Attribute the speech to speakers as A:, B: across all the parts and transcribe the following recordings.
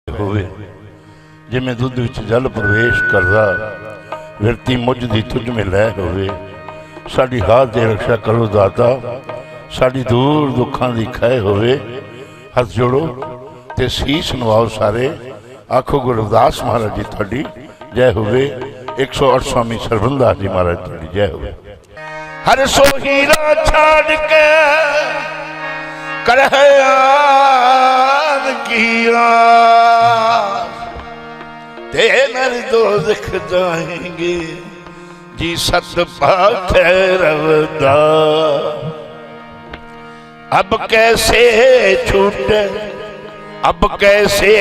A: होवे जिमें दुध विच जल प्रवेश करदा व्यक्ति मुझ दी तुझ में लय होवे। साडी हाथ दे रक्षा करो दाता, साडी दूर दुखां दी खै होवे। हथ जोड़ो ते शीश नवाओ सारे, आखो गुरु रविदास महाराज जी तुहाडी जय होवे। 108 स्वामी सरबंदास जी महाराज तुहाडी जय होवे। हर सो हीरा छाड़ के करह यार किया ते नर दोज़ख जाएंगे जी सत पाखे रवदा। अब कैसे छूटे, अब कैसे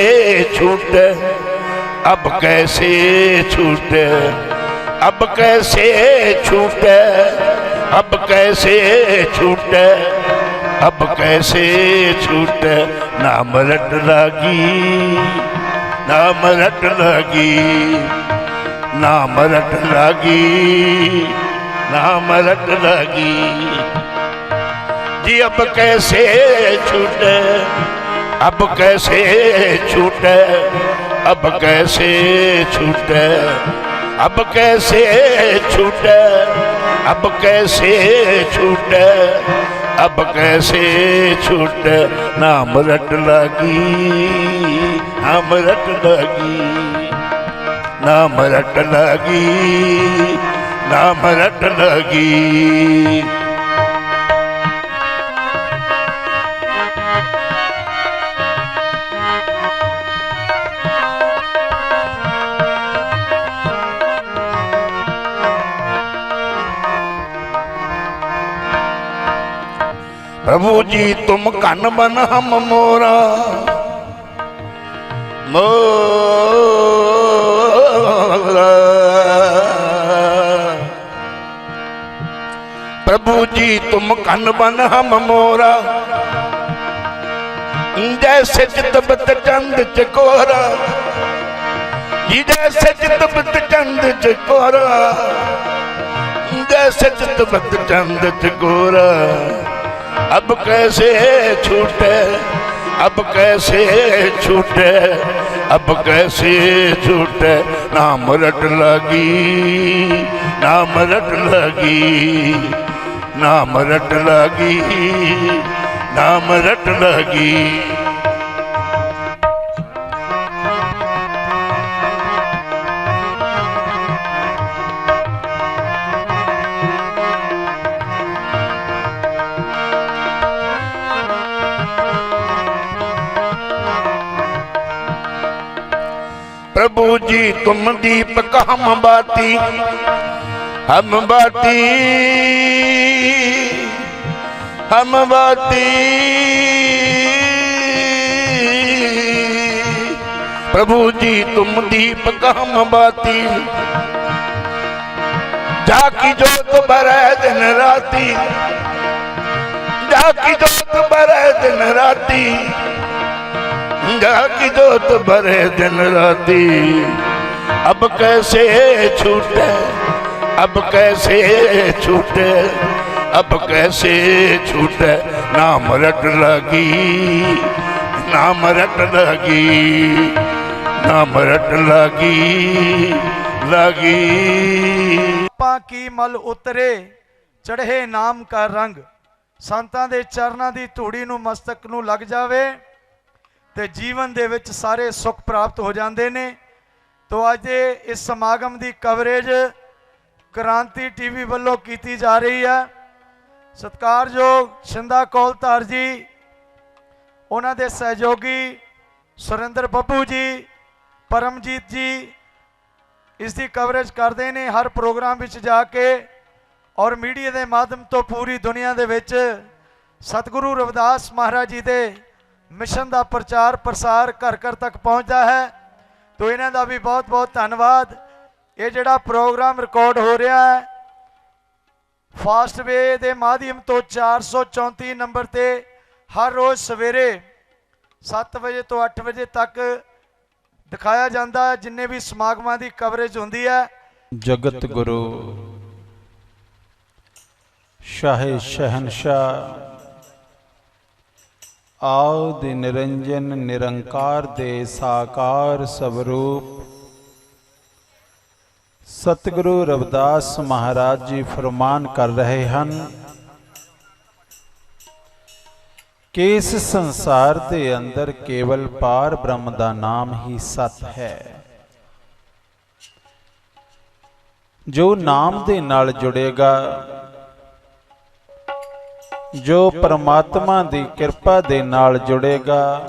A: छूटे, अब कैसे छूटे, अब कैसे छूटे, अब कैसे छूटे, अब कैसे छूटे। नाम रट लागी, नाम रट लागी, नाम रट लागी, नाम रट लागी जी। अब कैसे छूटे, अब कैसे छूटे, अब कैसे छूटे, अब कैसे छूटे, अब कैसे छूटे, अब कैसे छूटे। नाम रट लागी, नाम रट लागी, नाम रट लागी, नाम रट लागी। प्रभु जी तुम कन बन हम मोरा, मोरा। प्रभु जी तुम कन बन हम मोरा, जैसे चितबत चंद चकोरा जी, जैसे चितबत चंद चकोरा, जैसे चितबत चंद चकोरा। अब कैसे छूटे, अब कैसे छूटे, अब कैसे छूटे। नाम रट लगी, नाम रट लगी, नाम रट लगी, नाम रट लगी। प्रभु जी तुम दीपक हम बाती, हम बाती, हम बाती। प्रभु जी तुम दीपक हम बाती, जाकी जोत बरै दिन राती, जाकी जोत बरै दिन राती, जाकी जोत बरे दिन राती। अब कैसे छूटे, अब कैसे छूटे, अब कैसे छूटे। नाम रट लगी, नाम रट लगी, नाम रट लगी, लगी।
B: की मल उतरे चढ़े नाम का रंग, संतां दे चरनां दी धूड़ी नूं मस्तक नूं लग जावे ते जीवन दे विच सारे सुख प्राप्त हो जाते हैं। तो अज इस समागम की कवरेज क्रांति टीवी वालों की जा रही है। सत्कारयोग शिंदा कौलधार जी, उन्हां दे सहयोगी सुरेंद्र बब्बू जी, परमजीत जी इसकी कवरेज करते हैं हर प्रोग्राम विच जाके, और मीडिया के माध्यम तो पूरी दुनिया दे विच सतगुरु रविदास महाराज जी के मिशन का प्रचार प्रसार घर घर तक पहुँचता है। तो इन्हां दा भी बहुत बहुत धन्यवाद। ये जिहड़ा प्रोग्राम रिकॉर्ड हो रहा है फास्टवे के माध्यम तो 434 नंबर ते हर रोज़ सवेरे 7 बजे तो 8 बजे तक दिखाया जाता है, जिन्ने भी समागमां की कवरेज होंदी है।
C: जगत गुरु शाहे शहनशाह ਆਦਿ ਨਿਰੰਜਨ ਨਿਰੰਕਾਰ ਦੇ ਸਾਕਾਰ ਸਵਰੂਪ ਸਤਿਗੁਰੂ ਰਵਿਦਾਸ ਮਹਾਰਾਜ ਜੀ ਫਰਮਾਨ ਕਰ ਰਹੇ ਹਨ ਕਿ ਇਸ ਸੰਸਾਰ ਦੇ ਅੰਦਰ ਕੇਵਲ ਪਾਰ ਬ੍ਰਹਮ ਦਾ ਨਾਮ ਹੀ ਸਤ ਹੈ। ਜੋ ਨਾਮ ਦੇ ਨਾਲ ਜੁੜੇਗਾ, ਜੋ ਪਰਮਾਤਮਾ ਦੀ ਕਿਰਪਾ ਦੇ ਨਾਲ ਜੁੜੇਗਾ,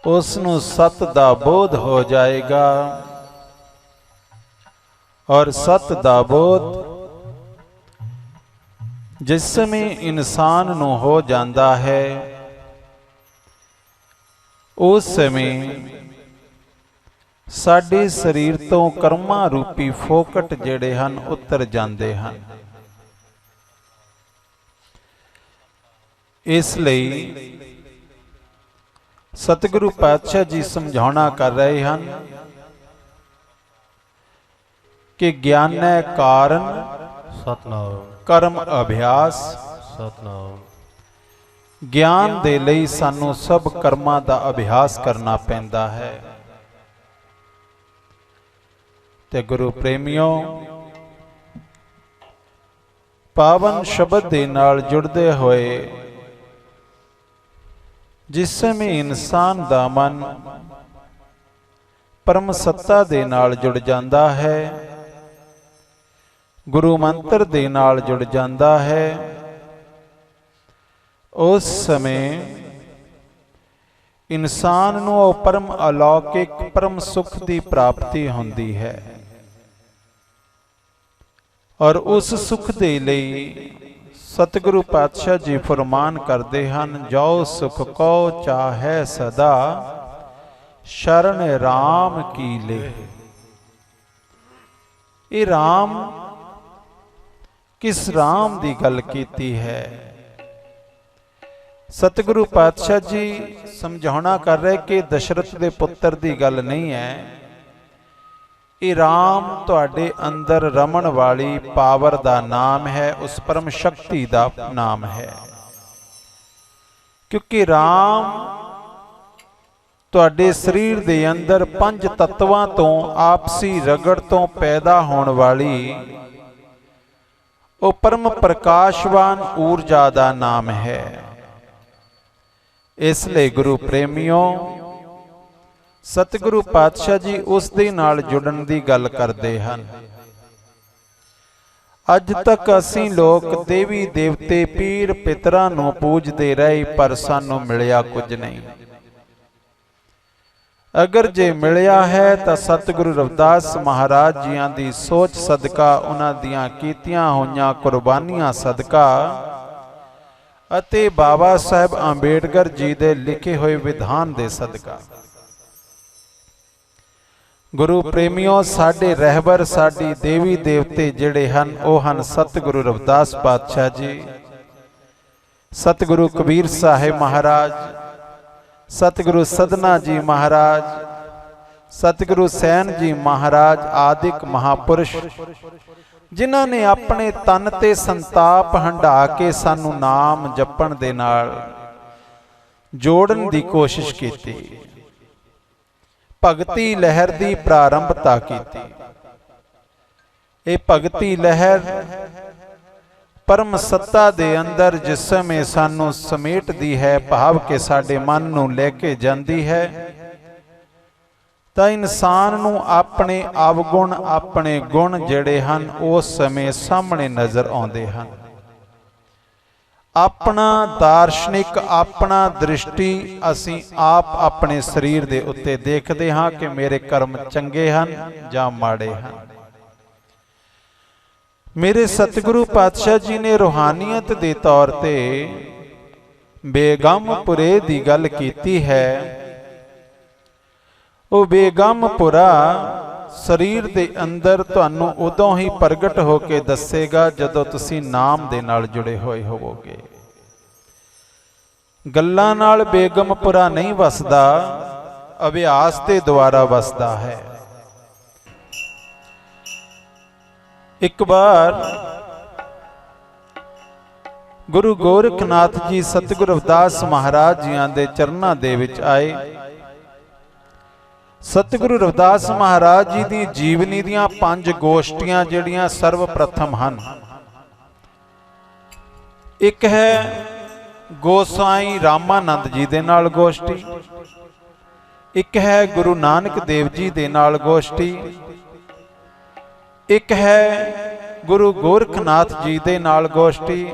C: ਉਸ ਨੂੰ ਸਤ ਦਾ ਬੋਧ ਹੋ ਜਾਏਗਾ ਔਰ ਸਤ ਦਾ ਬੋਧ ਜਿਸ ਸਮੇਂ ਇਨਸਾਨ ਨੂੰ ਹੋ ਜਾਂਦਾ ਹੈ, ਉਸ ਸਮੇਂ ਸਾਡੇ ਸਰੀਰ ਤੋਂ ਕਰਮਾਂ ਰੂਪੀ ਫੋਕਟ ਜਿਹੜੇ ਹਨ ਉਤਰ ਜਾਂਦੇ ਹਨ। ਇਸ ਲਈ ਸਤਿਗੁਰੂ ਪਾਤਸ਼ਾਹ ਜੀ ਸਮਝਾਉਣਾ ਕਰ ਰਹੇ ਹਨ ਕਿ ਗਿਆਨੈ ਕਾਰਨ
D: ਸਤਨਾਮ
C: ਕਰਮ ਅਭਿਆਸ।
D: ਸਤਨਾਮ।
C: ਗਿਆਨ ਦੇ ਲਈ ਸਾਨੂੰ ਸਭ ਕਰਮਾਂ ਦਾ ਅਭਿਆਸ ਕਰਨਾ ਪੈਂਦਾ ਹੈ। ਤੇ ਗੁਰੂ ਪ੍ਰੇਮੀਓ, ਪਾਵਨ ਸ਼ਬਦ ਦੇ ਨਾਲ ਜੁੜਦੇ ਹੋਏ ਜਿਸ ਸਮੇਂ ਇਨਸਾਨ ਦਾ ਮਨ ਪਰਮ ਸੱਤਾ ਦੇ ਨਾਲ ਜੁੜ ਜਾਂਦਾ ਹੈ, ਗੁਰੂ ਮੰਤਰ ਦੇ ਨਾਲ ਜੁੜ ਜਾਂਦਾ ਹੈ, ਉਸ ਸਮੇਂ ਇਨਸਾਨ ਨੂੰ ਉਹ ਪਰਮ ਅਲੌਕਿਕ ਪਰਮ ਸੁਖ ਦੀ ਪ੍ਰਾਪਤੀ ਹੁੰਦੀ ਹੈ ਔਰ ਉਸ ਸੁਖ ਦੇ ਲਈ ਸਤਿਗੁਰੂ ਪਾਤਸ਼ਾਹ ਜੀ ਫਰਮਾਨ ਕਰਦੇ ਹਨ, ਜੋ ਸੁਖ ਕੋ ਚਾਹੈ ਸਦਾ ਸ਼ਰਨ ਰਾਮ ਕੀ ਲੇ। ਇਹ ਰਾਮ ਕਿਸ ਰਾਮ ਦੀ ਗੱਲ ਕੀਤੀ ਹੈ? ਸਤਿਗੁਰੂ ਪਾਤਸ਼ਾਹ ਜੀ ਸਮਝਾਉਣਾ ਕਰ ਰਹੇ ਕਿ ਦਸ਼ਰਥ ਦੇ ਪੁੱਤਰ ਦੀ ਗੱਲ ਨਹੀਂ ਹੈ। ਇਹ ਰਾਮ ਤੁਹਾਡੇ ਅੰਦਰ ਰਮਣ ਵਾਲੀ ਪਾਵਰ ਦਾ ਨਾਮ ਹੈ, ਉਸ ਪਰਮ ਸ਼ਕਤੀ ਦਾ ਨਾਮ ਹੈ। ਕਿਉਂਕਿ ਰਾਮ ਤੁਹਾਡੇ ਸਰੀਰ ਦੇ ਅੰਦਰ ਪੰਜ ਤੱਤਵਾਂ ਤੋਂ ਆਪਸੀ ਰਗੜ ਤੋਂ ਪੈਦਾ ਹੋਣ ਵਾਲੀ ਉਹ ਪਰਮ ਪ੍ਰਕਾਸ਼ਵਾਨ ਊਰਜਾ ਦਾ ਨਾਮ ਹੈ। ਇਸ ਲਈ ਗੁਰੂ ਪ੍ਰੇਮੀਓ, ਸਤਿਗੁਰੂ ਪਾਤਸ਼ਾਹ ਜੀ ਉਸ ਦੇ ਨਾਲ ਜੁੜਨ ਦੀ ਗੱਲ ਕਰਦੇ ਹਨ। ਅੱਜ ਤੱਕ ਅਸੀਂ ਲੋਕ ਦੇਵੀ ਦੇਵਤੇ ਪੀਰ ਪਿਤਰਾਂ ਨੂੰ ਪੂਜਦੇ ਰਹੇ, ਪਰ ਸਾਨੂੰ ਮਿਲਿਆ ਕੁਝ ਨਹੀਂ। ਅਗਰ ਜੇ ਮਿਲਿਆ ਹੈ ਤਾਂ ਸਤਿਗੁਰੂ ਰਵਿਦਾਸ ਮਹਾਰਾਜ ਜੀਆਂ ਦੀ ਸੋਚ ਸਦਕਾ, ਉਹਨਾਂ ਦੀਆਂ ਕੀਤੀਆਂ ਹੋਈਆਂ ਕੁਰਬਾਨੀਆਂ ਸਦਕਾ ਅਤੇ ਬਾਬਾ ਸਾਹਿਬ ਅੰਬੇਡਕਰ ਜੀ ਦੇ ਲਿਖੇ ਹੋਏ ਵਿਧਾਨ ਦੇ ਸਦਕਾ। ਗੁਰੂ ਪ੍ਰੇਮੀਓ, ਸਾਡੇ ਰਹਿਬਰ, ਸਾਡੀ ਦੇਵੀ ਦੇਵਤੇ ਜਿਹੜੇ ਹਨ ਉਹ ਹਨ ਸਤਿਗੁਰੂ ਰਵਿਦਾਸ ਪਾਤਸ਼ਾਹ ਜੀ, ਸਤਿਗੁਰੂ ਕਬੀਰ ਸਾਹਿਬ ਮਹਾਰਾਜ, ਸਤਿਗੁਰੂ ਸਦਨਾ ਜੀ ਮਹਾਰਾਜ, ਸਤਿਗੁਰੂ ਸੈਨ ਜੀ ਮਹਾਰਾਜ ਆਦਿਕ ਮਹਾਪੁਰਸ਼, ਜਿਨ੍ਹਾਂ ਨੇ ਆਪਣੇ ਤਨ ਤੇ ਸੰਤਾਪ ਹੰਢਾ ਕੇ ਸਾਨੂੰ ਨਾਮ ਜਪਣ ਦੇ ਨਾਲ ਜੋੜਨ ਦੀ ਕੋਸ਼ਿਸ਼ ਕੀਤੀ, ਭਗਤੀ ਲਹਿਰ ਦੀ ਪ੍ਰਾਰੰਭਤਾ ਕੀਤੀ। ਇਹ ਭਗਤੀ ਲਹਿਰ ਪਰਮ ਸੱਤਾ ਦੇ ਅੰਦਰ ਜਿਸ ਸਮੇਂ ਸਾਨੂੰ ਸਮੇਟਦੀ ਹੈ, ਭਾਵ ਕਿ ਸਾਡੇ ਮਨ ਨੂੰ ਲੈ ਕੇ ਜਾਂਦੀ ਹੈ, ਤਾਂ ਇਨਸਾਨ ਨੂੰ ਆਪਣੇ ਅਵਗੁਣ, ਆਪਣੇ ਗੁਣ ਜਿਹੜੇ ਹਨ ਉਸ ਸਮੇਂ ਸਾਹਮਣੇ ਨਜ਼ਰ ਆਉਂਦੇ ਹਨ। ਆਪਣਾ ਦਾਰਸ਼ਨਿਕ, ਆਪਣਾ ਦ੍ਰਿਸ਼ਟੀ ਅਸੀਂ ਆਪ ਆਪਣੇ ਸਰੀਰ ਦੇ ਉੱਤੇ ਦੇਖਦੇ ਹਾਂ ਕਿ ਮੇਰੇ ਕਰਮ ਚੰਗੇ ਹਨ ਜਾਂ ਮਾੜੇ ਹਨ। ਮੇਰੇ ਸਤਿਗੁਰੂ ਪਾਤਸ਼ਾਹ ਜੀ ਨੇ ਰੂਹਾਨੀਅਤ ਦੇ ਤੌਰ ਤੇ ਬੇਗਮਪੁਰੇ ਦੀ ਗੱਲ ਕੀਤੀ ਹੈ। ਉਹ ਬੇਗਮਪੁਰਾ ਸਰੀਰ ਦੇ ਅੰਦਰ ਤੁਹਾਨੂੰ ਉਦੋਂ ਹੀ ਪ੍ਰਗਟ ਹੋ ਕੇ ਦੱਸੇਗਾ ਜਦੋਂ ਤੁਸੀਂ ਨਾਮ ਦੇ ਨਾਲ ਜੁੜੇ ਹੋਏ ਹੋਵੋਗੇ। ਗੱਲਾਂ ਨਾਲ ਬੇਗਮਪੁਰਾ ਨਹੀਂ ਵਸਦਾ, ਅਭਿਆਸ ਦੇ ਦੁਆਰਾ ਵਸਦਾ ਹੈ। ਇੱਕ ਵਾਰ ਗੁਰੂ ਗੋਰਖਨਾਥ ਜੀ ਸਤਿਗੁਰੂ ਰਵਿਦਾਸ ਮਹਾਰਾਜ ਜੀਆਂ ਦੇ ਚਰਨਾਂ ਦੇ ਵਿੱਚ ਆਏ। ਸਤਿਗੁਰੂ ਰਵਿਦਾਸ ਮਹਾਰਾਜ ਜੀ ਦੀ ਜੀਵਨੀ ਦੀਆਂ 5 ਗੋਸ਼ਟੀਆਂ ਜਿਹੜੀਆਂ ਸਰਵ ਪ੍ਰਥਮ ਹਨ। ਇੱਕ ਹੈ ਗੋਸਾਈ ਰਾਮਾਨੰਦ ਜੀ ਦੇ ਨਾਲ ਗੋਸ਼ਟੀ, ਇੱਕ ਹੈ ਗੁਰੂ ਨਾਨਕ ਦੇਵ ਜੀ ਦੇ ਨਾਲ ਗੋਸ਼ਟੀ, ਇੱਕ ਹੈ ਗੁਰੂ ਗੋਰਖਨਾਥ ਜੀ ਦੇ ਨਾਲ ਗੋਸ਼ਟੀ,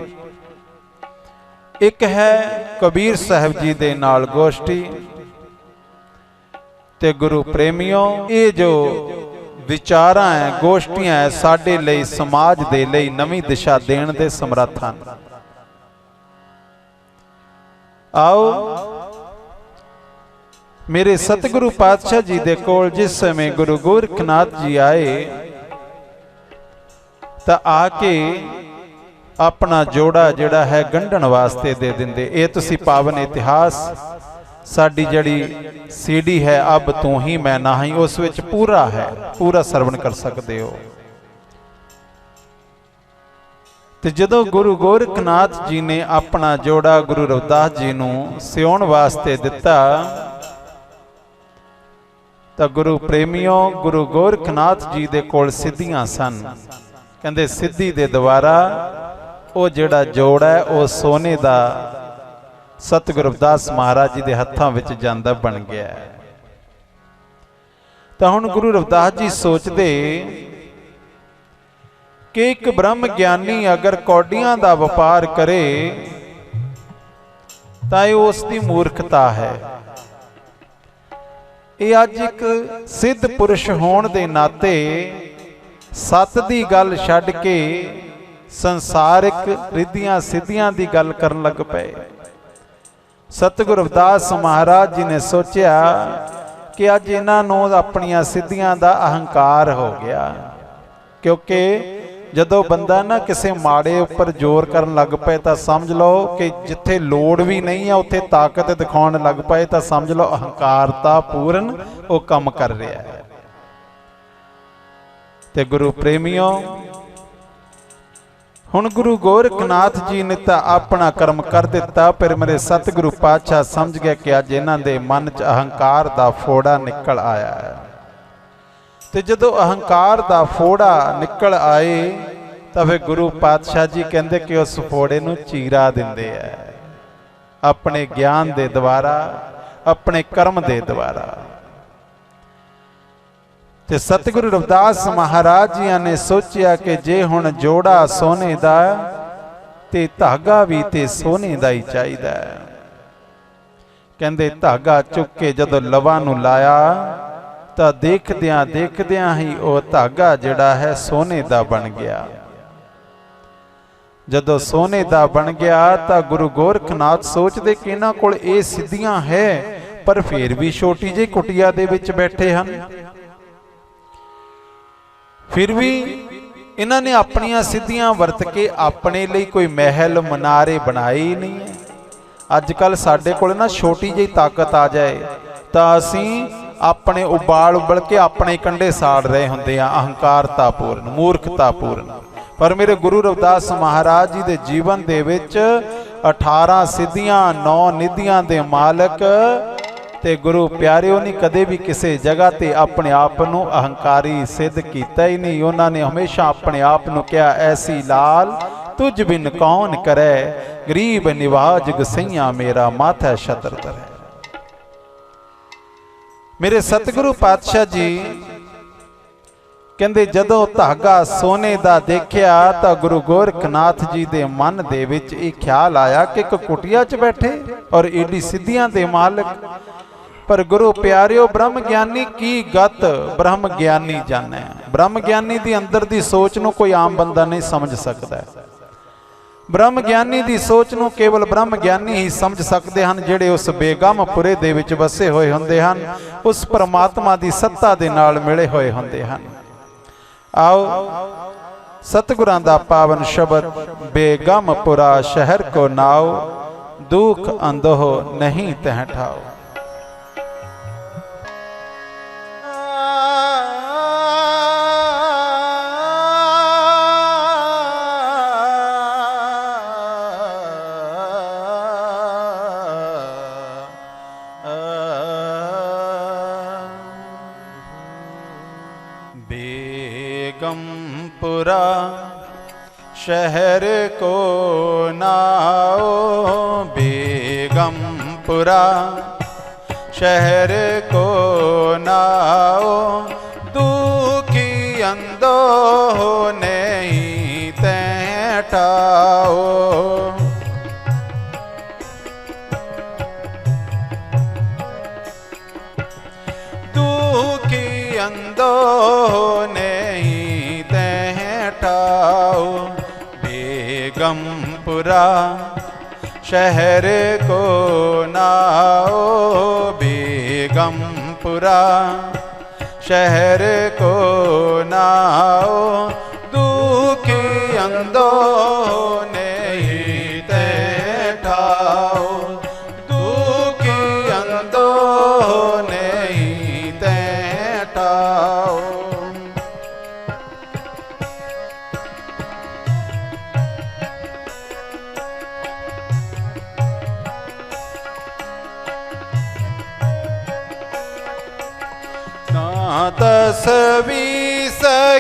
C: ਇੱਕ ਹੈ ਕਬੀਰ ਸਾਹਿਬ ਜੀ ਦੇ ਨਾਲ ਗੋਸ਼ਟੀ। ਤੇ ਗੁਰੂ ਪ੍ਰੇਮੀਓ, ਇਹ ਜੋ ਵਿਚਾਰਾਂ ਹੈ, ਗੋਸ਼ਟੀਆਂ ਹੈ, ਸਾਡੇ ਲਈ, ਸਮਾਜ ਦੇ ਲਈ ਨਵੀਂ ਦਿਸ਼ਾ ਦੇਣ ਦੇ ਸਮਰੱਥ ਹਨ। ਆਓ ਮੇਰੇ ਸਤਿਗੁਰੂ ਪਾਤਸ਼ਾਹ ਜੀ ਦੇ ਕੋਲ ਜਿਸ ਸਮੇਂ ਗੁਰੂ ਗੋਰਖਨਾਥ ਜੀ ਆਏ ਤਾਂ ਆ ਕੇ ਆਪਣਾ ਜੋੜਾ ਜਿਹੜਾ ਹੈ ਗੰਢਣ ਵਾਸਤੇ ਦੇ ਦਿੰਦੇ। ਇਹ ਤੁਸੀਂ ਪਾਵਨ ਇਤਿਹਾਸ ਸਾਡੀ ਜਿਹੜੀ ਸੀਡੀ ਹੈ ਅਬ ਤੂੰ ਹੀ ਮੈਂ ਨਾਹੀਂ, ਉਸ ਵਿੱਚ ਪੂਰਾ ਹੈ, ਪੂਰਾ ਸਰਵਣ ਕਰ ਸਕਦੇ ਹੋ। ਤੇ ਜਦੋਂ ਗੁਰੂ ਗੋਰਖਨਾਥ ਜੀ ਨੇ ਆਪਣਾ ਜੋੜਾ ਗੁਰੂ ਰਵਿਦਾਸ ਜੀ ਨੂੰ ਸਿਉਣ ਵਾਸਤੇ ਦਿੱਤਾ ਤਾਂ ਗੁਰੂ ਪ੍ਰੇਮੀਓ, ਗੁਰੂ ਗੋਰਖਨਾਥ ਜੀ ਦੇ ਕੋਲ ਸਿੱਧੀਆਂ ਸਨ। ਕਹਿੰਦੇ ਸਿੱਧੀ ਦੇ ਦੁਆਰਾ ਉਹ ਜਿਹੜਾ ਜੋੜ ਹੈ ਉਹ ਸੋਨੇ ਦਾ ਸਤਿਗੁਰੂ ਰਵਿਦਾਸ ਮਹਾਰਾਜ ਜੀ ਦੇ ਹੱਥਾਂ ਵਿੱਚ ਜਾਂਦਾ ਬਣ ਗਿਆ। ਤਾਂ ਹੁਣ ਗੁਰੂ ਰਵਿਦਾਸ ਜੀ ਸੋਚਦੇ ਕਿ ਇੱਕ ਬ੍ਰਹਮ ਗਿਆਨੀ ਅਗਰ ਕੌਡੀਆਂ ਦਾ ਵਪਾਰ ਕਰੇ ਤਾਂ ਇਹ ਉਸ ਦੀ ਮੂਰਖਤਾ ਹੈ। ਇਹ ਅੱਜ ਇੱਕ ਸਿੱਧ ਪੁਰਸ਼ ਹੋਣ ਦੇ ਨਾਤੇ ਸੱਤ ਦੀ ਗੱਲ ਛੱਡ ਕੇ ਸੰਸਾਰਿਕ ਰਿੱਧੀਆਂ ਸਿੱਧੀਆਂ ਦੀ ਗੱਲ ਕਰਨ ਲੱਗ ਪਏ। ਸਤਿਗੁਰੂ ਰਵਿਦਾਸ ਮਹਾਰਾਜ ਜੀ ਨੇ ਸੋਚਿਆ ਕਿ ਅੱਜ ਇਹਨਾਂ ਨੂੰ ਆਪਣੀਆਂ ਸਿੱਧੀਆਂ ਦਾ ਅਹੰਕਾਰ ਹੋ ਗਿਆ, ਕਿਉਂਕਿ ਜਦੋਂ ਬੰਦਾ ਨਾ ਕਿਸੇ ਮਾੜੇ ਉੱਪਰ ਜ਼ੋਰ ਕਰਨ ਲੱਗ ਪਏ ਤਾਂ ਸਮਝ ਲਓ ਕਿ ਜਿੱਥੇ ਲੋੜ ਵੀ ਨਹੀਂ ਆ ਉੱਥੇ ਤਾਕਤ ਦਿਖਾਉਣ ਲੱਗ ਪਏ ਤਾਂ ਸਮਝ ਲਓ ਅਹੰਕਾਰਤਾ ਪੂਰਨ ਉਹ ਕੰਮ ਕਰ ਰਿਹਾ ਹੈ। ਤੇ ਗੁਰੂ ਪ੍ਰੇਮੀਓ, ਹੁਣ ਗੁਰੂ ਗੋਰਖਨਾਥ ਜੀ ਨੇ ਤਾਂ ਆਪਣਾ ਕਰਮ ਕਰ ਦਿੱਤਾ, ਪਰ ਮੇਰੇ ਸਤਿਗੁਰੂ ਪਾਤਸ਼ਾਹ ਸਮਝ ਗਿਆ ਕਿ ਅੱਜ ਇਹਨਾਂ ਦੇ ਮਨ 'ਚ ਅਹੰਕਾਰ ਦਾ ਫੋੜਾ ਨਿਕਲ ਆਇਆ ਹੈ। ਤੇ ਜਦੋਂ ਅਹੰਕਾਰ ਦਾ ਫੋੜਾ ਨਿਕਲ ਆਏ ਤਾਂ ਫਿਰ ਗੁਰੂ ਪਾਤਸ਼ਾਹ ਜੀ ਕਹਿੰਦੇ ਕਿ ਉਸ ਫੋੜੇ ਨੂੰ ਚੀਰਾ ਦਿੰਦੇ ਆ ਆਪਣੇ ਗਿਆਨ ਦੇ ਦੁਆਰਾ, ਆਪਣੇ ਕਰਮ ਦੇ ਦੁਆਰਾ। ਤੇ ਸਤਿਗੁਰੂ ਰਵਿਦਾਸ ਮਹਾਰਾਜ ਜੀ ਨੇ ਸੋਚਿਆ ਕਿ ਜੇ ਹੁਣ ਜੋੜਾ ਸੋਨੇ ਦਾ ਤੇ ਧਾਗਾ ਵੀ ਤੇ ਸੋਨੇ ਦਾ ਹੀ ਚਾਹੀਦਾ ਹੈ। ਕਹਿੰਦੇ ਧਾਗਾ ਚੁੱਕ ਕੇ ਜਦੋਂ ਲਵਾਂ ਨੂੰ ਲਾਇਆ ਤਾਂ ਦੇਖਦਿਆਂ ਦੇਖਦਿਆਂ ਹੀ ਉਹ ਧਾਗਾ ਜਿਹੜਾ ਹੈ ਸੋਨੇ ਦਾ ਬਣ ਗਿਆ। ਜਦੋਂ ਸੋਨੇ ਦਾ ਬਣ ਗਿਆ ਤਾਂ ਗੁਰੂ ਗੋਰਖਨਾਥ ਸੋਚਦੇ ਕਿ ਇਹਨਾਂ ਕੋਲ ਇਹ ਸਿੱਧੀਆਂ ਹੈ ਪਰ ਫੇਰ ਵੀ ਛੋਟੀ ਜਿਹੀ ਕੁਟੀਆ ਦੇ ਵਿੱਚ ਬੈਠੇ ਹਨ। ਫਿਰ ਵੀ ਇਹਨਾਂ ਨੇ ਆਪਣੀਆਂ ਸਿੱਧੀਆਂ ਵਰਤ ਕੇ ਆਪਣੇ ਲਈ ਕੋਈ ਮਹਿਲ ਮਨਾਰੇ ਬਣਾਏ ਹੀ ਨਹੀਂ ਹੈ। ਅੱਜ ਕੱਲ ਸਾਡੇ ਕੋਲ ਨਾ ਛੋਟੀ ਜਿਹੀ ਤਾਕਤ ਆ ਜਾਏ ਤਾਂ ਅਸੀਂ ਆਪਣੇ ਉਬਾਲ ਕੇ ਆਪਣੇ ਕੰਡੇ ਸਾੜ ਰਹੇ ਹੁੰਦੇ ਆ, ਅਹੰਕਾਰਤਾ ਪੂਰਨ, ਮੂਰਖਤਾ ਪੂਰਨ। ਪਰ ਮੇਰੇ ਗੁਰੂ ਰਵਿਦਾਸ ਮਹਾਰਾਜ ਜੀ ਦੇ ਜੀਵਨ ਦੇ ਵਿੱਚ 18 ਸਿੱਧੀਆਂ, 9 ਨਿਧੀਆਂ ਦੇ ਮਾਲਕ ਤੇ ਗੁਰੂ ਪਿਆਰਿਓ ਨੇ ਕਦੇ ਵੀ ਕਿਸੇ ਜਗ੍ਹਾ ਤੇ ਆਪਣੇ ਆਪ ਨੂੰ ਅਹੰਕਾਰੀ ਸਿੱਧ ਕੀਤਾ ਹੀ ਨਹੀਂ। ਉਹਨਾਂ ਨੇ ਹਮੇਸ਼ਾ ਆਪਣੇ ਆਪ ਨੂੰ ਕਿਹਾ, ਐਸੀ ਲਾਲ ਤੁਝ ਬਿਨ ਕੌਣ ਕਰੈ, ਗਰੀਬ ਨਿਵਾਜ ਗਸਈਆਂ ਮੇਰਾ ਮਾਥਾ ਛਤਰ ਧਰੈ। ਮੇਰੇ ਸਤਿਗੁਰੂ ਪਾਤਸ਼ਾਹ ਜੀ ਕਹਿੰਦੇ ਜਦੋਂ ਧਾਗਾ ਸੋਨੇ ਦਾ ਦੇਖਿਆ ਤਾਂ ਗੁਰੂ ਗੋਰਖਨਾਥ ਜੀ ਦੇ ਮਨ ਦੇ ਵਿੱਚ ਇਹ ਖਿਆਲ ਆਇਆ ਕਿ ਇੱਕ ਕੁਟੀਆ 'ਚ ਬੈਠੇ ਔਰ ਏਡੀ ਸਿੱਧੀਆਂ ਦੇ ਮਾਲਕ। ਪਰ ਗੁਰੂ ਪਿਆਰਿਓ, ਬ੍ਰਹਮ ਗਿਆਨੀ ਕੀ ਗਤ ਬ੍ਰਹਮ ਗਿਆਨੀ ਜਾਣੈ। ਬ੍ਰਹਮ ਗਿਆਨੀ ਦੀ ਅੰਦਰ ਦੀ ਸੋਚ ਨੂੰ ਕੋਈ ਆਮ ਬੰਦਾ ਨਹੀਂ ਸਮਝ ਸਕਦਾ। ਬ੍ਰਹਮ ਗਿਆਨੀ ਦੀ ਸੋਚ ਨੂੰ ਕੇਵਲ ਬ੍ਰਹਮ ਗਿਆਨੀ ਹੀ ਸਮਝ ਸਕਦੇ ਹਨ, ਜਿਹੜੇ ਉਸ ਬੇਗਮਪੁਰੇ ਦੇ ਵਿੱਚ ਵਸੇ ਹੋਏ ਹੁੰਦੇ ਹਨ, ਉਸ ਪਰਮਾਤਮਾ ਦੀ ਸੱਤਾ ਦੇ ਨਾਲ ਮਿਲੇ ਹੋਏ ਹੁੰਦੇ ਹਨ। ਆਓ ਸਤਿਗੁਰਾਂ ਦਾ ਪਾਵਨ ਸ਼ਬਦ, ਬੇਗਮਪੁਰਾ ਸ਼ਹਿਰ ਕੋ ਨਾਉ, ਦੁਖ ਅੰਦੋਹ ਨਹੀਂ ਤਹਿ ਠਾਓ। गमपुरा शहर को नाओ बेगमपुरा शहर को नाओ दुखी अंदो नहीं तैठाओ दुखी अंदो नहीं तैठाओ बेगमपुरा शहर को नाओ बेगमपुरा शहर को नाओ दुखी अंदो नहीं तैठाओ दुखी अंदो नहीं तैठाओ दस बीस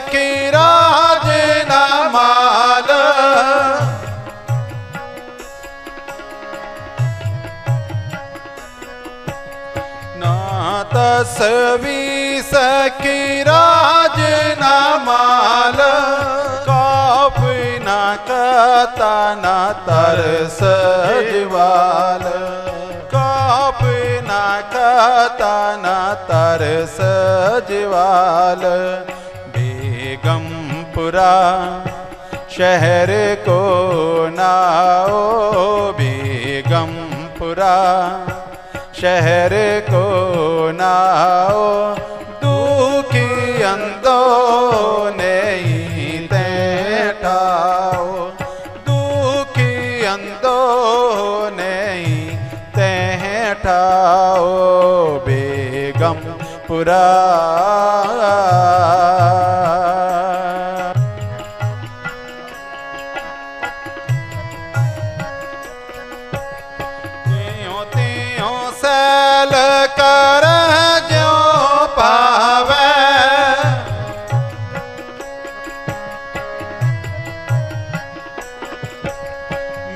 C: की राज न माल ना दस बीस की राज न माल काप न कता न तरस जवाल काप न कता न तरस जवाल बेगमपुरा शहर को नाओ बेगमपुरा शहर को नाओ दुखी अंदो नहीं तैठाओ दुखी अंदो नहीं तैठाओ बेगमपुरा त्यों त्यों सैल कर ज्यों पावे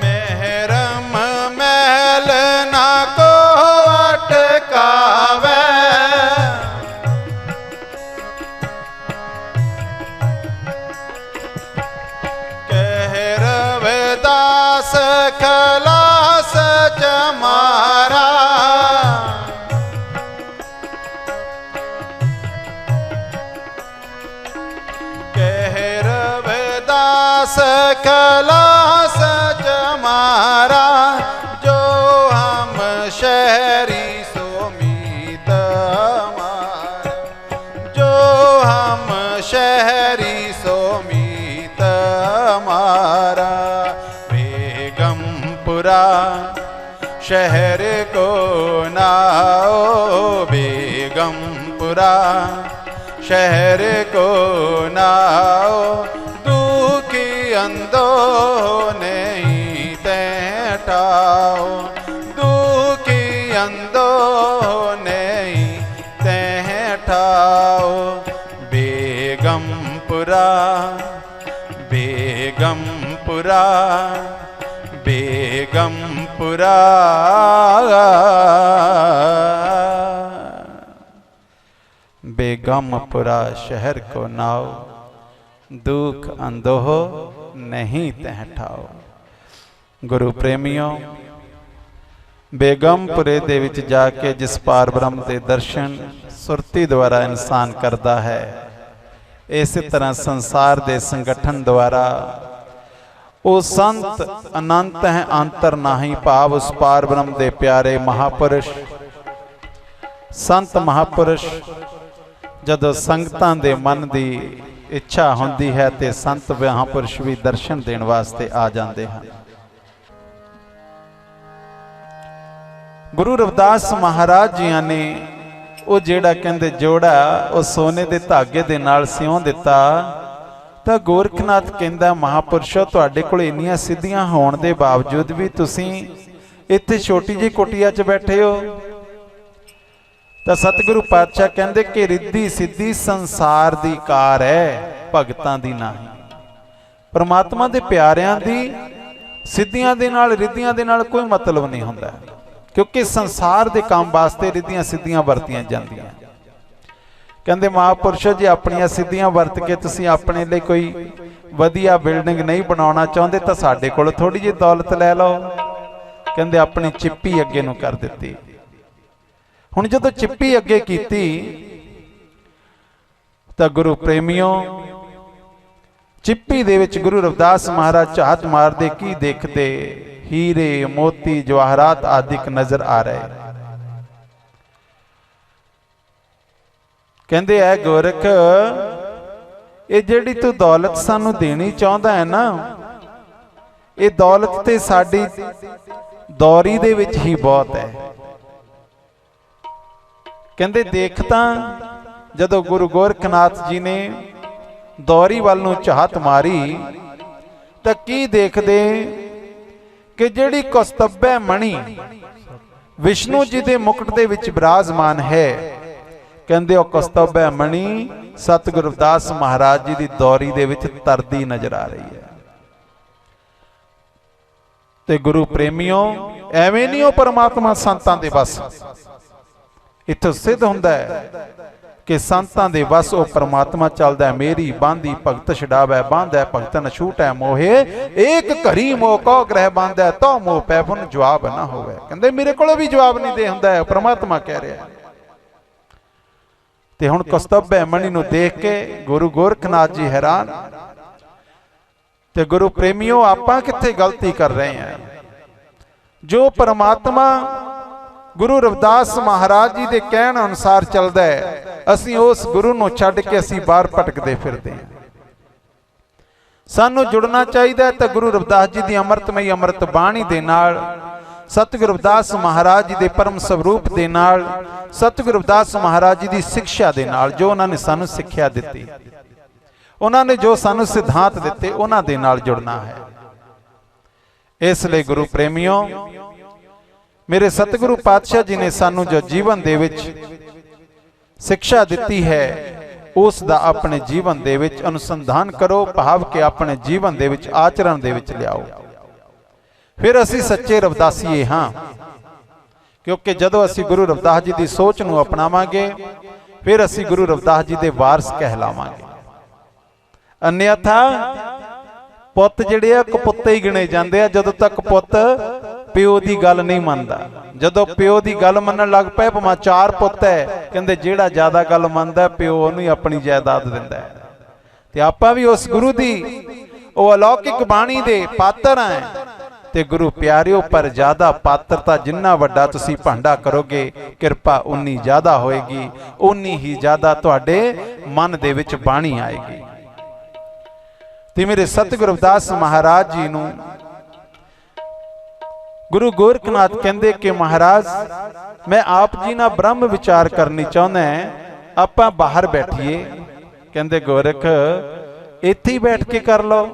C: मेहरम मैल ना को अटकावे कह रविदास खलास जमारा कह रविदास खलास जमारा जो हम शहरी सोमीत हमारा जो हम शहरी सोमीत हमारा बेगमपुरा शहर को नाओ बेगमपुरा शहर को नाओ दुखी अंदो नहीं तैठाओ दुखी अंदो नहीं तैठाओ बेगमपुरा बेगमपुरा बेगमपुरा बेगमपुरा शहर को नाओ दुख अंदोह नहीं तैठाओ। गुरु प्रेमियों, बेगमपुरे दे विच जाके जिस पार ब्रह्म के दर्शन सुरती द्वारा इंसान करता है, इस तरह संसार के संगठन द्वारा वो संत अनंत है अंतर नाही भाव उस पार ब्रह्म के प्यारे महापुरुष संत महापुरुष जदों संगतां दे मन की इच्छा होंदी है ते संत महापुरुष भी दर्शन देने वास्ते आ जाते हैं। गुरु रविदास महाराज जियां ने वो जेड़ा कहंदे जोड़ा वो सोने के धागे दे नाल सियों दिता, तो गोरखनाथ कहंदा महापुरुषो तुहाडे कोल इन्नियां सिद्धियां होण दे बावजूद भी तुसीं इत्थे छोटी जी कुटिया च बैठे हो। तो सतगुरु पातशाह कहंदे कि रिद्धि सिद्धि संसार दी कार है, भगतां दी नहीं। परमात्मा दे प्यारिਆਂ ਦੀ ਸਿੱਧੀਆਂ ਦੇ ਨਾਲ ਰਿੱਧੀਆਂ ਦੇ ਨਾਲ ਕੋਈ ਮਤਲਬ ਨਹੀਂ ਹੁੰਦਾ, ਕਿਉਂਕਿ ਸੰਸਾਰ ਦੇ ਕੰਮ ਵਾਸਤੇ ਰਿੱਧੀਆਂ ਸਿੱਧੀਆਂ ਵਰਤੀਆਂ ਜਾਂਦੀਆਂ। ਕਹਿੰਦੇ ਮਹਾਂਪੁਰਸ਼ੋ ਜੀ ਆਪਣੀਆਂ ਸਿੱਧੀਆਂ ਵਰਤ ਕੇ ਤੁਸੀਂ ਆਪਣੇ ਲਈ ਕੋਈ ਵਧੀਆ ਬਿਲਡਿੰਗ ਨਹੀਂ ਬਣਾਉਣਾ ਚਾਹੁੰਦੇ ਤਾਂ ਸਾਡੇ ਕੋਲ ਥੋੜੀ ਜਿਹੀ ਦੌਲਤ ਲੈ ਲਓ। ਕਹਿੰਦੇ ਆਪਣੀ ਚਿੱਪੀ ਅੱਗੇ ਨੂੰ ਕਰ ਦਿੱਤੀ। ਹੁਣ ਜਦੋਂ ਚਿੱਪੀ ਅੱਗੇ ਕੀਤੀ ਤਾਂ ਗੁਰੂ ਪ੍ਰੇਮੀਓ ਚਿੱਪੀ ਦੇ ਵਿੱਚ ਗੁਰੂ ਰਵਿਦਾਸ ਮਹਾਰਾਜ ਝਾਤ ਮਾਰਦੇ ਕੀ ਦੇਖਦੇ, ਹੀਰੇ ਮੋਤੀ ਜਵਾਹਰਾਤ ਆਦਿਕ ਨਜ਼ਰ ਆ ਰਹੇ। ਕਹਿੰਦੇ ਐ ਗੋਰਖ, ਇਹ ਜਿਹੜੀ ਤੂੰ ਦੌਲਤ ਸਾਨੂੰ ਦੇਣੀ ਚਾਹੁੰਦਾ ਹੈ ਨਾ, ਇਹ ਦੌਲਤ ਤੇ ਸਾਡੀ ਦੌਰੀ ਦੇ ਵਿੱਚ ਹੀ ਬਹੁਤ ਹੈ। ਕਹਿੰਦੇ ਦੇਖ ਤਾਂ ਜਦੋਂ ਗੁਰੂ ਗੋਰਖਨਾਥ ਜੀ ਨੇ ਦੌਰੀ ਵੱਲ ਨੂੰ ਝਾਤ ਮਾਰੀ ਤਾਂ ਕੀ ਦੇਖਦੇ ਕਿ ਜਿਹੜੀ ਕੌਸਤੁਭੈ ਮਣੀ ਵਿਸ਼ਨੂੰ ਜੀ ਦੇ ਮੁਕਟ ਦੇ ਵਿੱਚ ਬਿਰਾਜਮਾਨ ਹੈ, ਕਹਿੰਦੇ ਉਹ ਕੌਸਤੁਭੈ ਮਣੀ ਸਤਿਗੁਰੂ ਰਵਿਦਾਸ ਮਹਾਰਾਜ ਜੀ ਦੀ ਦੌਰੀ ਦੇ ਵਿੱਚ ਤਰਦੀ ਨਜ਼ਰ ਆ ਰਹੀ ਹੈ। ਤੇ ਗੁਰੂ ਪ੍ਰੇਮੀਓ ਐਵੇਂ ਨਹੀਂ ਉਹ ਪਰਮਾਤਮਾ ਸੰਤਾਂ ਦੇ ਵਸ। ਇੱਥੋਂ ਸਿੱਧ ਹੁੰਦਾ ਹੈ ਕਿ ਸੰਤਾਂ ਦੇ ਵਸ ਉਹ ਪਰਮਾਤਮਾ ਚੱਲਦਾ ਹੈ। ਮੇਰੀ ਬਾਂਦੀ ਭਗਤ ਛਡਾਵੈ, ਬਾਂਧੈ ਭਗਤਨ ਛੂਟੈ ਮੋਹੇ, ਏਕ ਘਰੀ ਮੋਹ ਕੋ ਗ੍ਰਹਿ ਬਾਂਧੈ, ਤੋ ਮੋਹ ਪੈ ਪੁਨ ਜਵਾਬ ਨਾ ਹੋਵੇ। ਕਹਿੰਦੇ ਮੇਰੇ ਕੋਲੋਂ ਵੀ ਜਵਾਬ ਨਹੀਂ ਦੇ ਹੁੰਦਾ ਹੈ, ਪਰਮਾਤਮਾ ਕਹਿ ਰਿਹਾ। ਤੇ ਹੁਣ ਕੌਸਤੁਭੈ ਮਣੀ ਨੂੰ ਦੇਖ ਕੇ ਗੁਰੂ ਗੋਰਖਨਾਥ ਜੀ ਹੈਰਾਨ। ਤੇ ਗੁਰੂ ਪ੍ਰੇਮੀਓ ਆਪਾਂ ਕਿੱਥੇ ਗਲਤੀ ਕਰ ਰਹੇ ਹਾਂ? ਜੋ ਪਰਮਾਤਮਾ ਗੁਰੂ ਰਵਿਦਾਸ ਮਹਾਰਾਜ ਜੀ ਦੇ ਕਹਿਣ ਅਨੁਸਾਰ ਚੱਲਦਾ ਹੈ, ਅਸੀਂ ਉਸ ਗੁਰੂ ਨੂੰ ਛੱਡ ਕੇ ਅਸੀਂ ਬਾਹਰ ਭਟਕਦੇ ਫਿਰਦੇ ਹਾਂ। ਸਾਨੂੰ ਜੁੜਨਾ ਚਾਹੀਦਾ ਹੈ ਤਾਂ ਗੁਰੂ ਰਵਿਦਾਸ ਜੀ ਦੀ ਅੰਮ੍ਰਿਤਮਈ ਅੰਮ੍ਰਿਤ ਬਾਣੀ ਦੇ ਨਾਲ, ਸਤਿਗੁਰੂ ਰਵਿਦਾਸ ਮਹਾਰਾਜ ਜੀ ਦੇ ਪਰਮ ਸਰੂਪ ਦੇ ਨਾਲ, ਸਤਿਗੁਰੂ ਰਵਿਦਾਸ ਮਹਾਰਾਜ ਜੀ ਦੀ ਸਿੱਖਿਆ ਦੇ ਨਾਲ, ਜੋ ਉਹਨਾਂ ਨੇ ਸਾਨੂੰ ਸਿੱਖਿਆ ਦਿੱਤੀ, ਉਹਨਾਂ ਨੇ ਜੋ ਸਾਨੂੰ ਸਿਧਾਂਤ ਦਿੱਤੇ, ਉਹਨਾਂ ਦੇ ਨਾਲ ਜੁੜਨਾ ਹੈ। ਇਸ ਲਈ ਗੁਰੂ ਪ੍ਰੇਮੀਓ, ਮੇਰੇ ਸਤਿਗੁਰੂ ਪਾਤਸ਼ਾਹ ਜੀ ਨੇ ਸਾਨੂੰ ਜੋ ਜੀਵਨ ਦੇ ਵਿੱਚ ਸਿੱਖਿਆ ਦਿੱਤੀ ਹੈ, ਉਸ ਦਾ ਆਪਣੇ ਜੀਵਨ ਦੇ ਵਿੱਚ ਅਨੁਸੰਧਾਨ ਕਰੋ, ਭਾਵ ਕਿ ਆਪਣੇ ਜੀਵਨ ਦੇ ਵਿੱਚ ਆਚਰਣ ਦੇ ਵਿੱਚ ਲਿਆਓ। ਫਿਰ ਅਸੀਂ ਸੱਚੇ ਰਵਿਦਾਸੀਏ ਹਾਂ, ਕਿਉਂਕਿ ਜਦੋਂ ਅਸੀਂ ਗੁਰੂ ਰਵਿਦਾਸ ਜੀ ਦੀ ਸੋਚ ਨੂੰ ਅਪਣਾਵਾਂਗੇ, ਫਿਰ ਅਸੀਂ ਗੁਰੂ ਰਵਿਦਾਸ ਜੀ ਦੇ ਵਾਰਸ ਕਹਿਲਾਵਾਂਗੇ। ਅਨਿਆਥਾ ਪੁੱਤ ਜਿਹੜੇ ਆ ਕਪੁੱਤੇ ਹੀ ਗਿਣੇ ਜਾਂਦੇ ਆ, ਜਦੋਂ ਤੱਕ ਪੁੱਤ ਪਿਓ ਦੀ ਗੱਲ ਨਹੀਂ ਮੰਨਦਾ। ਜਦੋਂ ਪਿਓ ਦੀ ਗੱਲ ਮੰਨਣ ਲੱਗ ਪਏ, ਭਾਵੇਂ 4 ਪੁੱਤ ਹੈ, ਕਹਿੰਦੇ ਜਿਹੜਾ ਜ਼ਿਆਦਾ ਗੱਲ ਮੰਨਦਾ ਪਿਓ ਉਹਨੂੰ ਹੀ ਆਪਣੀ ਜਾਇਦਾਦ ਦਿੰਦਾ ਹੈ। ਤੇ ਆਪਾਂ ਵੀ ਉਸ ਗੁਰੂ ਦੀ ਉਹ ਅਲੌਕਿਕ ਬਾਣੀ ਦੇ ਪਾਤਰ ਹਾਂ। ਤੇ ਗੁਰੂ ਪਿਆਰਿਓ, ਪਰ ਜ਼ਿਆਦਾ ਪਾਤਰਤਾ ਜਿੰਨਾ ਵੱਡਾ ਤੁਸੀਂ ਭਾਂਡਾ ਕਰੋਗੇ, ਕਿਰਪਾ ਉਨੀ ਜ਼ਿਆਦਾ ਹੋਏਗੀ, ਉਨੀ ਹੀ ਜ਼ਿਆਦਾ ਤੁਹਾਡੇ ਮਨ ਦੇ ਵਿੱਚ ਬਾਣੀ ਆਏਗੀ। ਤੇ ਮੇਰੇ ਸਤਿਗੁਰੂ ਰਵਿਦਾਸ ਮਹਾਰਾਜ ਜੀ ਨੂੰ ਗੁਰੂ ਗੋਰਖਨਾਥ ਕਹਿੰਦੇ ਕਿ ਮਹਾਰਾਜ, ਮੈਂ ਆਪ ਜੀ ਨਾਲ ਬ੍ਰਹਮ ਵਿਚਾਰ ਕਰਨੀ ਚਾਹੁੰਦਾ ਹਾਂ, ਆਪਾਂ ਬਾਹਰ ਬੈਠੀਏ। ਕਹਿੰਦੇ ਗੋਰਖ ਇੱਥੇ ਹੀ ਬੈਠ ਕੇ ਕਰ ਲਓ।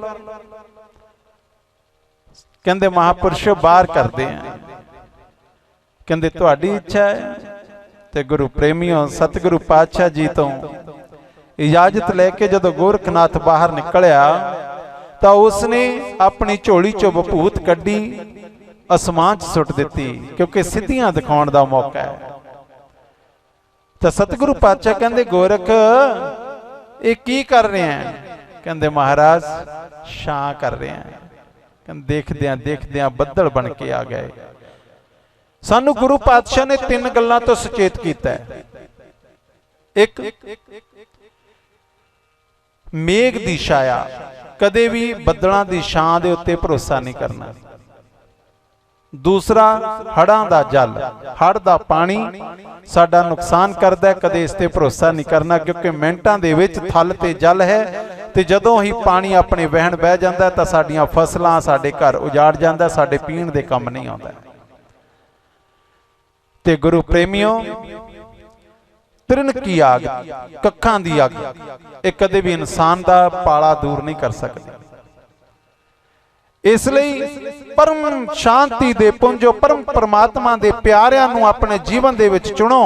C: ਕਹਿੰਦੇ ਮਹਾਪੁਰਸ਼ੋ ਬਾਹਰ ਕਰਦੇ ਆ। ਕਹਿੰਦੇ ਤੁਹਾਡੀ ਇੱਛਾ ਹੈ। ਤੇ ਗੁਰੂ ਪ੍ਰੇਮੀਓ ਸਤਿਗੁਰੂ ਪਾਤਸ਼ਾਹ ਜੀ ਤੋਂ ਇਜਾਜ਼ਤ ਲੈ ਕੇ ਜਦੋਂ ਗੋਰਖਨਾਥ ਬਾਹਰ ਨਿਕਲਿਆ ਤਾਂ ਉਸਨੇ ਆਪਣੀ ਝੋਲੀ ਚੋਂ ਬਭੂਤ ਕੱਢੀ, ਅਸਮਾਨ 'ਚ ਸੁੱਟ ਦਿੱਤੀ, ਕਿਉਂਕਿ ਸਿੱਧੀਆਂ ਦਿਖਾਉਣ ਦਾ ਮੌਕਾ ਹੈ। ਤਾਂ ਸਤਿਗੁਰੂ ਪਾਤਸ਼ਾਹ ਕਹਿੰਦੇ ਗੋਰਖ ਇਹ ਕੀ ਕਰ ਰਹੇ ਆ? ਕਹਿੰਦੇ ਮਹਾਰਾਜ ਛਾਂ ਕਰ ਰਹੇ ਆ। ਕਹਿੰਦੇ ਦੇਖਦਿਆਂ ਦੇਖਦਿਆਂ ਬੱਦਲ ਬਣ ਕੇ ਆ ਗਏ। ਸਾਨੂੰ ਗੁਰੂ ਪਾਤਸ਼ਾਹ ਨੇ 3 ਗੱਲਾਂ ਤੋਂ ਸੁਚੇਤ ਕੀਤਾ ਹੈ। ਇੱਕ, ਮੇਘ ਦੀ ਛਾਇਆ, ਕਦੇ ਵੀ ਬੱਦਲਾਂ ਦੀ ਛਾਂ ਦੇ ਉੱਤੇ ਭਰੋਸਾ ਨਹੀਂ ਕਰਨਾ। ਦੂਸਰਾ, ਹੜ੍ਹਾਂ ਦਾ ਜਲ, ਹੜ੍ਹ ਦਾ ਪਾਣੀ ਸਾਡਾ ਨੁਕਸਾਨ ਕਰਦਾ, ਕਦੇ ਇਸ ਤੇ ਭਰੋਸਾ ਨਹੀਂ ਕਰਨਾ, ਕਿਉਂਕਿ ਮਿੰਟਾਂ ਦੇ ਵਿੱਚ ਥਲ ਤੇ ਜਲ ਹੈ, ਤੇ ਜਦੋਂ ਹੀ ਪਾਣੀ ਆਪਣੇ ਵਹਿਣ ਬਹਿ ਜਾਂਦਾ ਤਾਂ ਸਾਡੀਆਂ ਫਸਲਾਂ, ਸਾਡੇ ਘਰ ਉਜਾੜ ਜਾਂਦਾ, ਸਾਡੇ ਪੀਣ ਦੇ ਕੰਮ ਨਹੀਂ ਆਉਂਦਾ। ਤੇ ਗੁਰੂ ਪ੍ਰੇਮੀਓ, ਤ੍ਰਿਣ ਕੀ ਆਗ, ਕੱਖਾਂ ਦੀ ਅੱਗ, ਇਹ ਕਦੇ ਵੀ ਇਨਸਾਨ ਦਾ ਪਾਲਾ ਦੂਰ ਨਹੀਂ ਕਰ ਸਕਦੀ। ਇਸ ਲਈ ਪਰਮ ਸ਼ਾਂਤੀ ਦੇ ਪੁੰਜੋ, ਪਰਮ ਪਰਮਾਤਮਾ ਦੇ ਪਿਆਰਿਆਂ ਨੂੰ ਆਪਣੇ ਜੀਵਨ ਦੇ ਵਿੱਚ ਚੁਣੋ,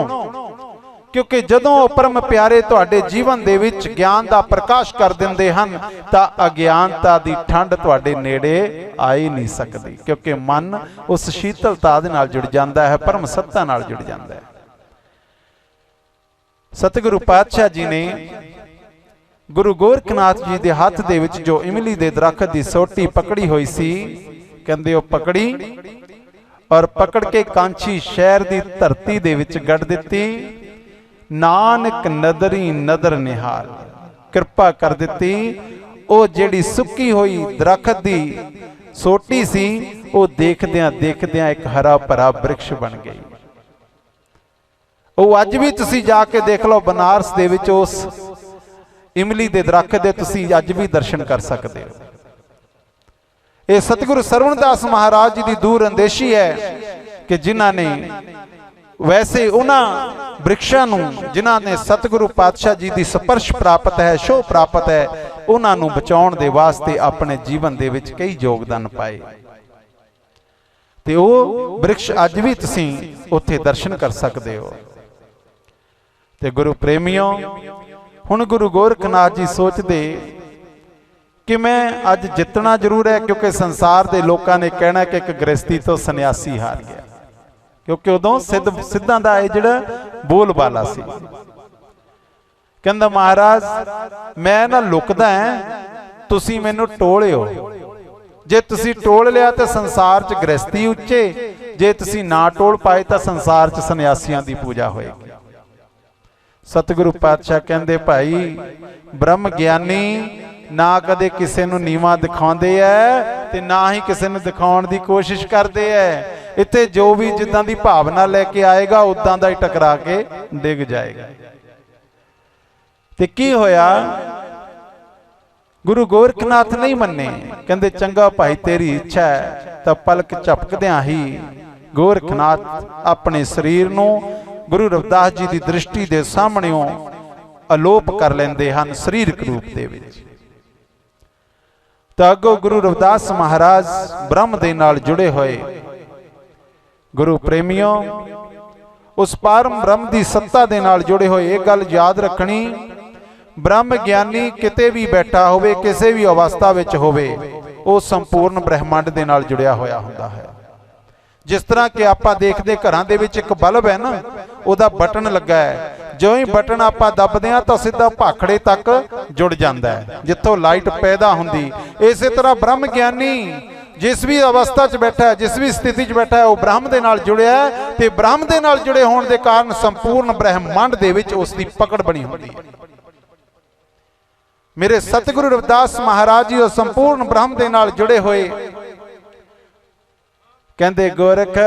C: क्योंकि जदों परम प्यारे तुहाडे जीवन दे विच ज्ञान दा प्रकाश कर दिंदे हन तां अज्ञानता दी ठंड तुहाडे नेड़े आ ही नहीं सकदी, क्योंकि मन उस शीतलता दे नाल जुड़ जांदा है, परम सत्ता नाल जुड़ जांदा है। सतगुरु पातशाह जी ने गुरु गोरखनाथ जी दे हत्थ दे विच जो इमली दे दरखत दी सोटी पकड़ी हुई सी, कहंदे ओ पकड़ी और पकड़ के कांची शहर दी धरती दे विच गड़ दित्ती। नानक नदरी नदर निहाल, कृपा कर दित्ती। ओ जेड़ी सुक्की हुई दरखत दी सोटी सी ओ देखदियां देखदियां एक हरा भरा वृक्ष बन गई। ओ अज भी तुसी जाके देख लो बनारस दे विच उस इमली दे दरखत दे तुसी अज भी दर्शन कर सकते हो। ये सतगुरु सरवणदास महाराज जी की दूर अंदेशी है कि जिन्हां ने वैसे उन्हां वृक्षां नूं जिन्हां ने सतगुरु पातशाह जी की स्पर्श प्राप्त है, शोह प्राप्त है, उन्हां नूं बचाउण दे वास्ते अपने जीवन दे विच कई योगदान पाए। ते वो वृक्ष अज भी तुसीं उत्थे दर्शन कर सकते हो। ते गुरु प्रेमियों, हुण गुरु गोरखनाथ जी सोचते कि मैं अज जितना जरूर है, क्योंकि संसार के लोगों ने कहना कि एक गृहस्थी तो सन्यासी हार गया, क्योंकि उदों सिद्धां दा ये जिहड़ा बोलबाला सी। कहंदा महाराज मैं ना लुकदा है, तुसी मैनू टोलिओ, जे तुसी टोल लिया तो संसार च गृहस्थी उच्चे, जे तुसी ना टोल पाए तो संसार च सन्यासियां दी पूजा होएगी। सतगुरु पातशाह कहंदे भाई ब्रह्म ज्ञानी ना कदे किसी नूं नीवां दिखाउंदे है ते ना ही किसी नूं दिखाउण दी कोशिश करदे है। इत्थे जो भी जिद्दां दी भावना लैके आएगा उदां दा ही टकरा के डिग जाएगा। ते की होया, गुरु गोरखनाथ नहीं मन्ने, कहंदे चंगा भाई तेरी इच्छा है। तां पलक झपकदियां ही गोरखनाथ अपने शरीर नूं गुरु रविदास जी की दृष्टि दे सामणेों अलोप कर लेंदे हन शरीरक रूप दे विच। तां अगों गुरु रविदास महाराज ब्रह्म दे नाल जुड़े होए। गुरु प्रेमियों, उस परम ब्रह्म की सत्ता दे नाल जुड़े होए ये गल याद रखनी, ब्रह्म ज्ञानी किते भी बैठा होवे, किसी भी अवस्था विच होवे, वो संपूर्ण ब्रह्मांड दे नाल जुड़िया होया हुंदा है। जिस तरह कि आपां देखदे घरां दे विच एक बल्ब है ना, उहदा बटन लगा है, जो ही बटन आपां दबदे हां तां सीधा भाखड़े तक जुड़ जांदा है जिथों लाइट पैदा हुंदी। इसे तरह ब्रह्म ज्ञानी जिस भी अवस्था च बैठा है, जिस भी स्थिति च बैठा है, वो ब्रह्म दे नाल जुड़िया है ते ब्रह्म दे नाल जुड़े होण दे कारण संपूर्ण ब्रह्मांड दे विच उसदी पकड़ बनी हुंदी है। मेरे सतगुरु रविदास महाराज जी संपूर्ण ब्रह्म दे नाल जुड़े होए। कहंदे गोरख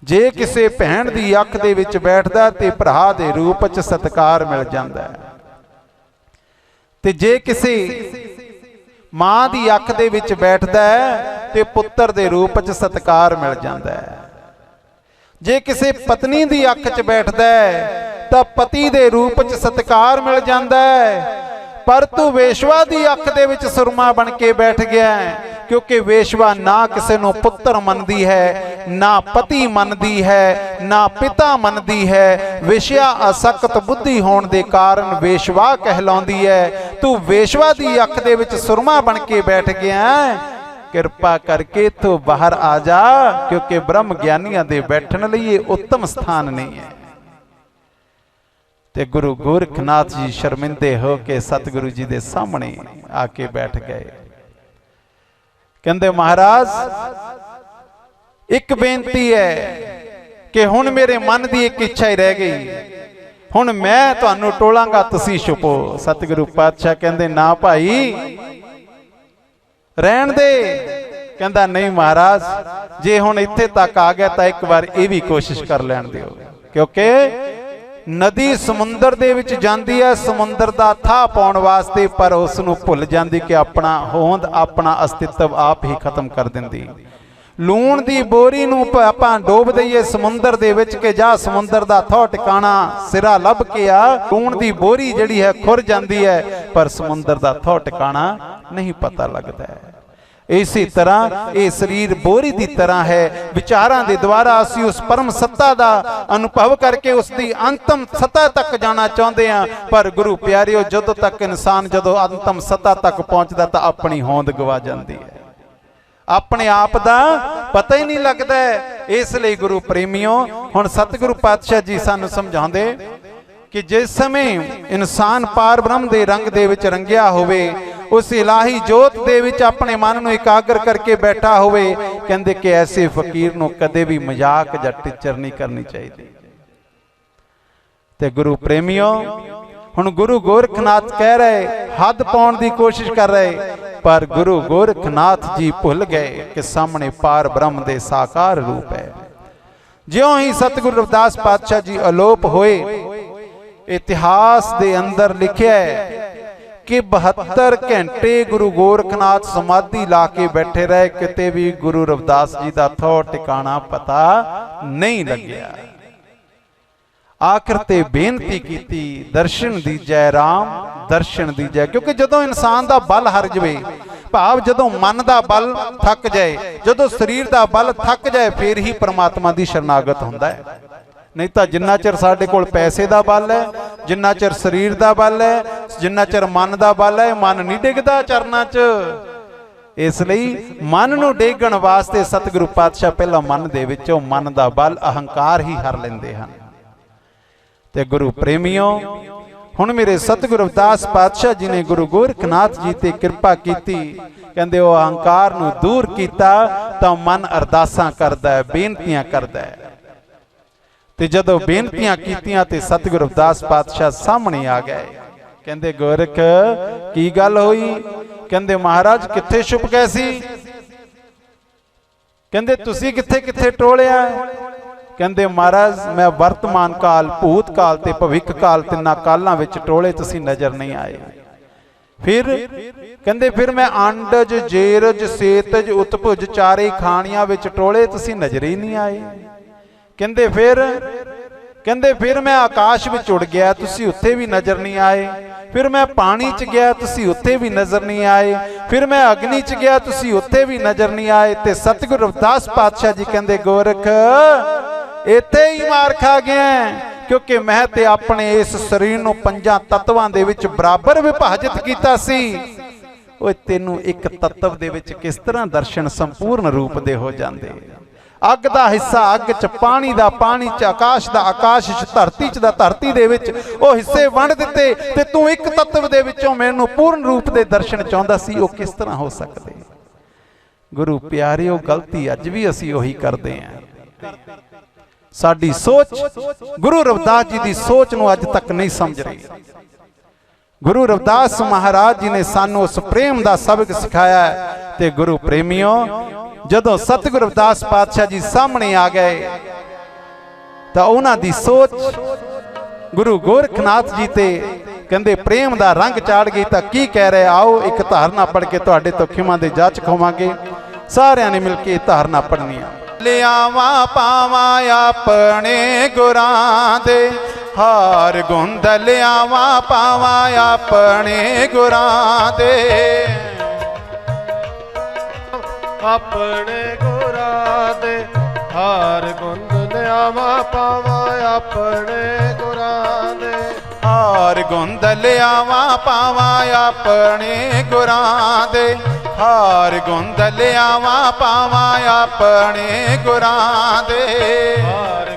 C: जे किसी भैन दी अख दे विच बैठदा ते भरा दे रूप च सत्कार मिल जांदा है, ते जे किसी मां दी अख दे विच बैठदा है ते पुत्र दे रूप च सत्कार मिल जांदा है। जे किसी पत्नी दी अख च बैठदा है तां पति दे रूप च सत्कार मिल जांदा है। पर तू वेश्वा दी अख दे विच सुरमा बन के बैठ गया है, क्योंकि वेश्वा ना किसी नूं पुत्र मनदी है, ना पति मनदी है, ना पिता मनदी है। वेश्या असक्त बुद्धि होने दे कारण वेश्वा कहलाउंदी है। तू वेश्वा दी अख दे विच सुरमा बन के बैठ गया है, कृपा करके तू बाहर आ जा, क्योंकि ब्रह्म ज्ञानियां दे बैठण लई उत्तम स्थान नहीं है। ते गुरु गोरखनाथ जी शर्मिंदे हो के सतगुरु जी दे सामने आके बैठ गए। कहंदे महाराज एक बेनती है कि हुण मेरे मन की एक इच्छा ही रह गई, हुण मैं तुहानू टोलांगा, तुसी छुपो। सतगुरु पातशाह कहंदे ना भाई रहन दे। कहंदा नहीं महाराज, जे हुण इत्थे तक आ गया तां एक बार ये भी कोशिश कर लैण दिओ, क्योंकि नदी समुंदर दे विच जांदी है समुंदर दा थाह पाउण वास्ते, पर उस नूं भुल जांदी कि अपना होंद अपना अस्तित्व आप ही खत्म कर दिंदी। लूण दी बोरी नूं आपां डोब दईए समुंदर दे विच कि जा समुंदर दा थौ टिकाणा सिरा लभ के आ, लूण दी बोरी जिहड़ी है खुर जांदी है, पर समुंदर दा थौ टिकाणा नहीं पता लगदा है। इसी तरह ये शरीर बोरी की तरह है, विचारां दे द्वारा असी उस परम सत्ता का अनुभव करके उसकी अंतम सत्ता तक जाना चाहते हैं। पर गुरु प्यारिओ, जदों तक इंसान जदों अंतम सत्ता तक पहुंचता तो अपनी होंद गवा जाती है, अपने आप का पता ही नहीं लगता है। इसलिए गुरु प्रेमियों, हुण सतगुरु पातशाह जी सानू समझाते कि जिस समय इंसान पार ब्रह्म के रंग दे विच रंगिया होवे, उस इलाही जोत दे विच अपने मन नूं एकाग्र करके बैठा होवे, कहंदे कि ऐसे फकीर नूं कदे भी मजाक जां टिचर नहीं करनी चाहिए। ते गुरु प्रेमियों, हुण गुरु गोरखनाथ कह रहे, हद पाउण दी कोशिश कर रहे, पर गुरु गोरखनाथ जी भुल गए कि सामने पार ब्रह्म दे साकार रूप है। ज्यों ही सतगुरु रविदास पातशाह जी अलोप होए, इतिहास दे अंदर लिखिया है कि 72 घंटे गुरु गोरखनाथ समाधि ला के बैठे रहे, किते भी गुरु रविदास जी का थौ ठिकाना पता नहीं लग्या। आखिर ते बेनती की, दर्शन दीजै राम, दर्शन दीजै। क्योंकि जदों इंसान का बल हर जाए, भाव जदों मन का बल थक जाए, जदों शरीर का बल थक जाए, फिर ही परमात्मा की शरणागत होंदा है। नहीं तो जिन्ना चिर साडे कोल पैसे का बल है, जिन्ना चिर शरीर का बल है, जिन्ना चिर मन का बल है, मन नहीं डिगदा चरना च। इसलिए मन नूं डेगण वास्ते सतगुरु पातशाह पहला मन दे विचों मन का बल अहंकार ही हर लेंदे हन। ते गुरु प्रेमियों, हुण मेरे सतगुरु रविदास पातशाह जी ने गुरु गोरखनाथ जी ते कृपा कीती, कहंदे ओ अहंकार नूं दूर कीता तां मन अरदासां करदा है, बेनतियां करदा है। ते जदों बेनतियां कीतियां ते सतगुरु रविदास पातशाह सामने आ गए। कहंदे गोरख की गल होई? कहंदे महाराज कित्थे छुप गए सी? कहंदे तुसी कित्थे कित्थे टोलिया? कहंदे महाराज मैं वर्तमान काल, भूत काल ते भविख काल तिन्ना कालां विच टोले, तुसी नजर नहीं आए। फिर कहंदे फिर मैं अंडज, जेरज, सेतज, उत्पुज चारे खानियां विच टोले, तुसी नजर ही नहीं आए। कहंदे फिर मैं आकाश विच उड़ गया, तुसी उत्थे भी नजर नहीं आए। फिर मैं पानी च गया, तुसी उत्थे भी नजर नहीं आए। फिर मैं अग्नि च गया, तुसी उत्थे भी नजर नहीं आए। ते सतगुरु रविदास पातशाह जी कहंदे गोरख इत्थे ही मार खा गया, क्योंकि मैं ते अपने इस शरीर नूं पंजां तत्वां दे विच बराबर विभाजित कीता सी। ओए तैनूं एक तत्व दे विच किस तरह दर्शन संपूर्ण रूप दे हो जांदे? अग दा हिस्सा अग च, पानी दा पानी च, आकाश दा आकाश च, धरती च दा धरती दे विच, ओ हिस्से वंड दिते ते तू एक तत्व दे विचों मैनूं पूर्ण रूप दे दर्शन चाहुंदा सी। ओ किस तरह हो सकदे? गुरु प्यारिओ, गलती अज भी असीं ओही करदे हां। साडी सोच गुरु रविदास जी दी सोच नूं अज तक नहीं समझ रही। गुरु रविदास महाराज जी ने सानू उस प्रेम दा सबक सिखाया है। ते गुरु प्रेमियों, जदों सतगुरु रविदास पातशाह जी सामने आ गए तो उन्हां दी सोच गुरु गोरखनाथ जी ते कहंदे प्रेम दा रंग चाड़ गई। तो की कह रहे, आओ एक धारना पढ़ के तुहाडे तो खिमा दे जा चखावांगे। सारियां ने मिल के धारना पढ़नी है। लियावा पावा अपने गुरां दे हार गुंद, लियावा पावा अपने गुरां दे,
D: अपने गुरां दे हार गुंद, लियावा पावा अपने गुरां दे,
C: हार गुंद लियावा पावा अपने गुरां दे, हार गुंद लियावा पावा अपने गुरां दे,
D: हार